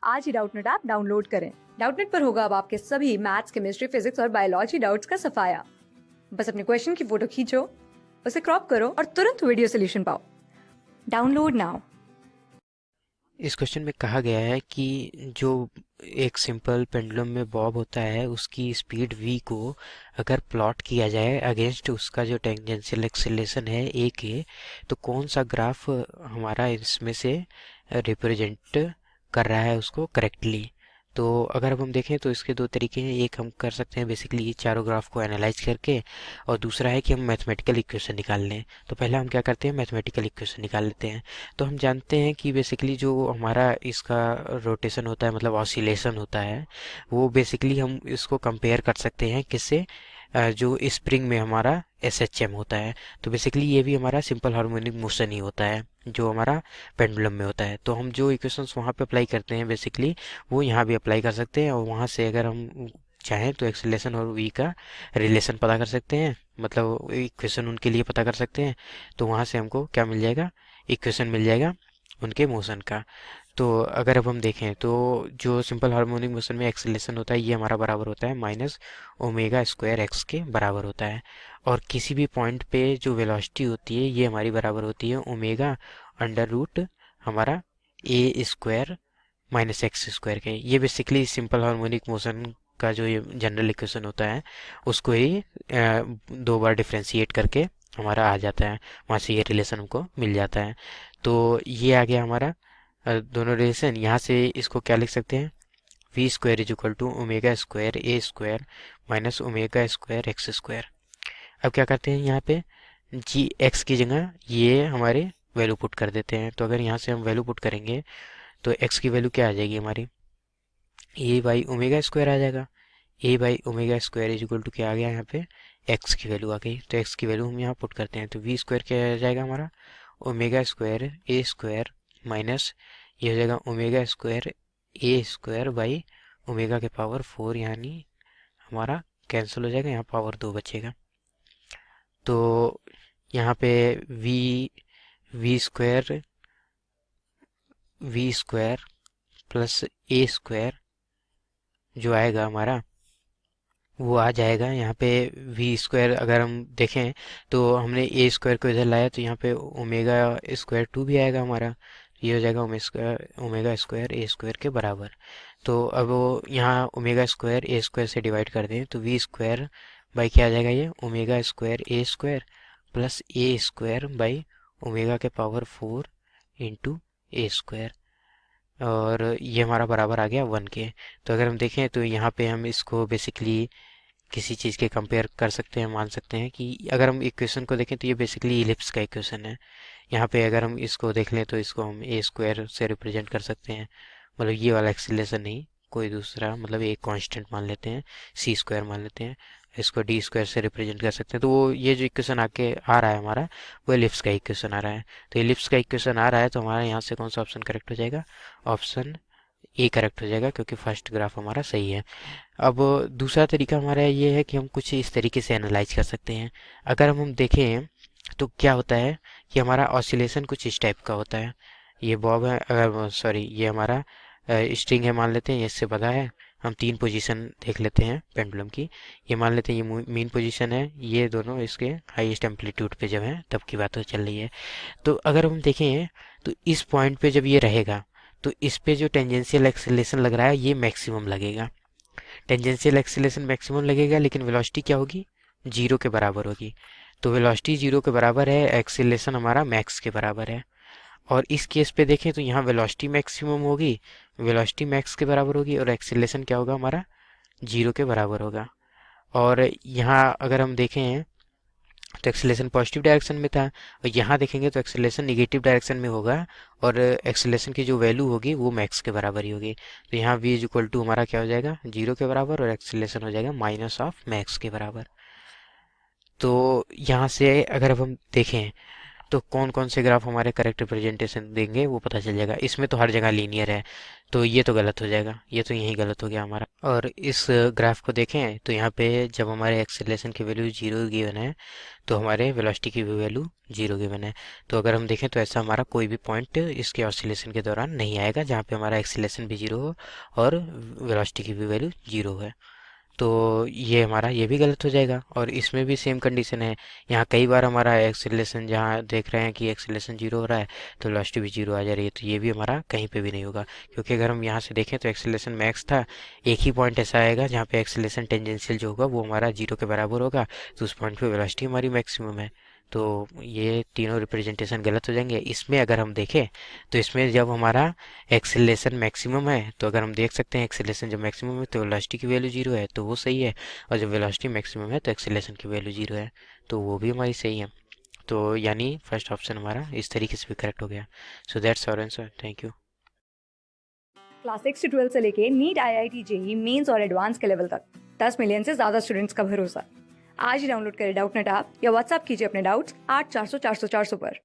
आज ही Doubtnut app download करें। Doubtnut पर होगा अब आपके सभी मैथ्स, केमिस्ट्री, फिजिक्स और बायोलॉजी डाउट्स का सफाया। बस अपने क्वेश्चन की फोटो खींचो, उसे क्रॉप करो और तुरंत वीडियो सोल्यूशन पाओ। Download now. इस क्वेश्चन में कहा गया है कि जो एक सिंपल पेंडुलम में बॉब होता है उसकी स्पीड v को अगर प्लॉट किया जाए अगेंस्ट उसका जो टेंजेंशियल एक्सेलरेशन है a के, तो कौन सा ग्राफ हमारा इसमें से रिप्रेजेंट कर रहा है उसको करेक्टली। तो अगर अब हम देखें तो इसके दो तरीके हैं। एक हम कर सकते हैं बेसिकली ये चारों ग्राफ को एनालाइज करके, और दूसरा है कि हम मैथमेटिकल इक्वेशन निकाल लें। तो पहले हम क्या करते हैं, मैथमेटिकल इक्वेशन निकाल लेते हैं। तो हम जानते हैं कि बेसिकली जो हमारा इसका रोटेशन होता है, मतलब ऑसिलेशन होता है, वो बेसिकली हम इसको कंपेयर कर सकते हैं किससे, जो स्प्रिंग में हमारा SHM होता है। तो बेसिकली ये भी हमारा सिंपल हार्मोनिक मोशन ही होता है जो हमारा पेंडुलम में होता है। तो हम जो इक्वेशंस वहाँ पे अप्लाई करते हैं बेसिकली वो यहाँ भी अप्लाई कर सकते हैं, और वहाँ से अगर हम चाहें तो एक्सेलरेशन और v का रिलेशन पता कर सकते हैं, मतलब इक्वेशन उनके लिए पता कर सकते हैं। तो वहाँ से हमको क्या मिल जाएगा, इक्वेशन मिल जाएगा उनके मोशन का। तो अगर अब हम देखें तो जो सिंपल हार्मोनिक मोशन में एक्सेलरेशन होता है ये हमारा बराबर होता है माइनस ओमेगा स्क्वायर एक्स के बराबर होता है। और किसी भी पॉइंट पे जो वेलोसिटी होती है ये हमारी बराबर होती है ओमेगा अंडर रूट हमारा ए स्क्वायर माइनस एक्स स्क्वायर के। ये बेसिकली सिंपल हार्मोनिक मोशन का जो ये जनरल इक्वेशन होता है उसको ही दो बार डिफ्रेंशिएट करके हमारा आ जाता है, वहाँ से ये रिलेशन हमको मिल जाता है। तो ये आ गया हमारा दोनों रिलेशन। यहाँ से इसको क्या लिख सकते हैं, V square is equal to omega square A square minus omega square X square. अब क्या करते हैं, यहाँ पे जी एक्स की जगह ये हमारे वैल्यू पुट कर देते हैं। तो अगर यहाँ से हम वैल्यू पुट करेंगे तो एक्स की वैल्यू क्या आ जाएगी हमारी, ए बाई ओमेगा स्क्वायर आ जाएगा। A by omega square is equal to क्या आ गया यहाँ पे, एक्स की वैल्यू आ गई। तो एक्स की वैल्यू हम यहाँ पुट करते हैं तो वी स्क्वायर क्या आ जाएगा हमारा, omega square A square minus ये हो जाएगा omega square A square by omega के पावर 4, यानी हमारा कैंसिल हो जाएगा, यहाँ पावर 2 बचेगा। तो यहाँ पे V V square plus A square जो आएगा हमारा वो आ जाएगा यहाँ पे वी स्क्वायर। अगर हम देखें तो हमने ए स्क्वायर को इधर लाया तो यहाँ पे ओमेगा स्क्वायर 2 भी आएगा हमारा। ये हो जाएगा ओमेगा स्क्वायर ए स्क्वायर के बराबर। तो अब वो यहाँ ओमेगा स्क्वायर ए स्क्वायर से डिवाइड कर दें तो वी स्क्वायर बाई क्या आ जाएगा, ये omega square A square plus A square by omega के पावर 4 इंटू ए स्क्वायर, और ये हमारा बराबर आ गया 1 के। तो अगर हम देखें तो यहाँ पे हम इसको बेसिकली किसी चीज़ के कंपेयर कर सकते हैं, मान सकते हैं कि अगर हम इक्वेशन को देखें तो ये बेसिकली इलिप्स का इक्वेशन है। यहाँ पे अगर हम इसको देख लें तो इसको हम ए स्क्वायर से रिप्रेजेंट कर सकते हैं, मतलब ये वाला एक्सीलरेशन नहीं, कोई दूसरा, मतलब एक कांस्टेंट मान लेते हैं, सी स्क्वायर मान लेते हैं, इसको डी स्क्वायर से रिप्रेजेंट कर सकते हैं। तो वो ये जो इक्वेशन आके आ रहा है हमारा वो इलिप्स का इक्वेशन आ रहा है। तो इलिप्स का इक्वेशन आ रहा है तो हमारा यहाँ से कौन सा ऑप्शन करेक्ट हो जाएगा, ऑप्शन ए करेक्ट हो जाएगा, क्योंकि फर्स्ट ग्राफ हमारा सही है। अब दूसरा तरीका हमारा ये है कि हम कुछ इस तरीके से एनालाइज कर सकते हैं। अगर हम देखें तो क्या होता है कि हमारा ऑसिलेशन कुछ इस टाइप का होता है। ये बॉब है, अगर सॉरी ये हमारा स्ट्रिंग है मान लेते हैं, ये इससे पता है। हम तीन पोजीशन देख लेते हैं पेंडुलम की। ये मान लेते हैं ये मेन पोजीशन है, ये दोनों इसके हाईएस्ट एम्पलीट्यूड पे जब है तब की बात हो चल रही है। तो अगर हम देखें तो इस पॉइंट पे जब ये रहेगा तो इस पे जो टेंजेंशियल एक्सेलरेशन लग रहा है ये मैक्सिमम लगेगा। टेंजेंशियल एक्सेलरेशन मैक्सिमम लगेगा लेकिन वेलोसिटी क्या होगी, जीरो के बराबर होगी। तो वेलोसिटी जीरो के बराबर है, एक्सेलरेशन हमारा मैक्स के बराबर है। और इस केस पे देखें तो यहाँ वेलोसिटी मैक्सिमम होगी, वेलोसिटी मैक्स के बराबर होगी, और एक्सेलरेशन क्या होगा हमारा, जीरो के बराबर होगा। और यहाँ अगर हम देखें तो एक्सेलरेशन पॉजिटिव डायरेक्शन में था, और यहाँ देखेंगे तो एक्सेलरेशन निगेटिव डायरेक्शन में होगा, और एक्सेलरेशन की जो वैल्यू होगी वो मैक्स के बराबर ही होगी। तो यहाँ v इज इक्वल टू हमारा क्या हो जाएगा, जीरो के बराबर, और एक्सेलरेशन हो जाएगा माइनस ऑफ मैक्स के बराबर। तो यहाँ से अगर अब हम देखें तो कौन कौन से ग्राफ हमारे करेक्ट रिप्रेजेंटेशन देंगे वो पता चल जाएगा। इसमें तो हर जगह लीनियर है, तो ये तो गलत हो जाएगा, ये तो यही गलत हो गया हमारा। और इस ग्राफ को देखें तो यहाँ पे जब हमारे एक्सेलरेशन की वैल्यू 0 गिवन है तो हमारे वेलोसिटी की भी वैल्यू 0 गिवन है। तो अगर हम देखें तो ऐसा हमारा कोई भी पॉइंट इसके ऑसिलेशन के दौरान नहीं आएगा जहाँ पे हमारा एक्सेलरेशन भी 0 हो और वेलोसिटी की भी वैल्यू 0 है। तो ये हमारा ये भी गलत हो जाएगा। और इसमें भी सेम कंडीशन है, यहाँ कई बार हमारा एक्सेलरेशन जहाँ देख रहे हैं कि एक्सेलरेशन 0 हो रहा है तो वेलोसिटी भी 0 आ जा रही है, तो ये भी हमारा कहीं पे भी नहीं होगा। क्योंकि अगर हम यहाँ से देखें तो एक्सेलरेशन मैक्स था, एक ही पॉइंट ऐसा आएगा जहाँ पे एक्सेलरेशन टेंजेंशियल जो होगा वो हमारा 0 के बराबर होगा, तो उस पॉइंट पे वेलोसिटी हमारी मैक्सिमम है। तो ये तीनों रिप्रेजेंटेशन गलत हो जाएंगे। इसमें अगर हम देखें तो इसमें जब हमारा एक्सेलरेशन मैक्सिमम है, तो अगर हम देख सकते हैं एक्सेलरेशन जब मैक्सिमम है तो वेलोसिटी की वैल्यू 0 है, तो वो सही है। और जब वेलोसिटी मैक्सिमम है तो एक्सेलरेशन की वैल्यू 0 है, तो वो भी हमारी सही है। तो यानी फर्स्ट ऑप्शन हमारा इस तरीके से भी करेक्ट हो गया। So that's our answer. Thank you. Class 6 से 12 से लेके नीट, IIT, जेई मेंस और एडवांस के लेवल तक 10 मिलियन से ज्यादा स्टूडेंट्स का भरोसा। आज ही डाउनलोड करें डाउटनेट ऐप या व्हाट्सएप कीजिए अपने डाउट्स 8400 400 400 पर।